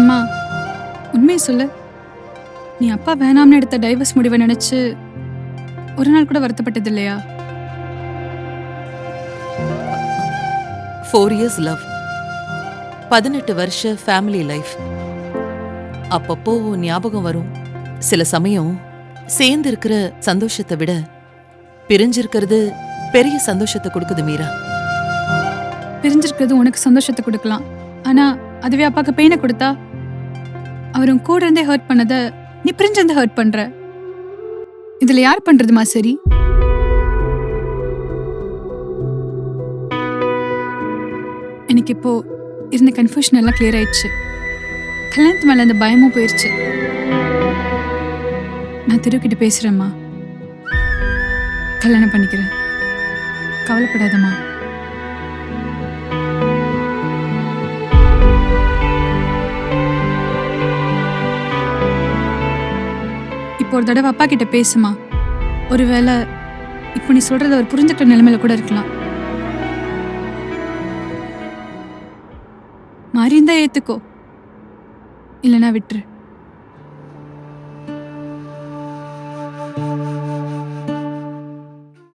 அம்மா, உண்மையை சொல்லு. நீ அப்பா வேணாம்னு எடுத்த டைவர்ஸ் முடிவை நினைச்சு ஒரு நாள் கூட வருத்தப்பட்டது இல்லையா? 4 years லவ், 18 வருஷ ஃபேமிலி லைஃப். அப்பப்போ ஞாபகம் வரும். சில சமயம் சேர்ந்து இருக்கிற சந்தோஷத்தை விட பிரிஞ்சிருக்கிறது பெரிய சந்தோஷத்தை கொடுக்குது மீரா. பிரிஞ்சிருக்கிறது உனக்கு சந்தோஷத்தை கொடுக்கலாம். ஆனா அதுவே அப்பாக்கு பெயினை கொடுத்தா, அவரும் கூட இருந்தே ஹர்ட் பண்ணதை நீ பிரிஞ்சிருந்து ஹர்ட் பண்ற. இதுல யார் பண்றதுமா சரி? எனக்கு இப்போ இருந்த கன்ஃபியூஷன் எல்லாம் கிளியர் ஆயிடுச்சு. கல்யாணத்து மேல அந்த பயமும் போயிடுச்சு. நான் திருக்கிட்ட பேசுறேம்மா. கல்யாணம் பண்ணிக்கிறேன். கவலைப்படாதம்மா. இப்போ ஒரு தடவை அப்பா கிட்ட பேசுமா. ஒருவேளை இப்போ நீ சொல்றத அவர் புரிஞ்சுக்கிற நிலைமையில கூட இருக்கலாம். மாறி இருந்தா ஏத்துக்கோ, இல்லைன்னா விட்டுரு.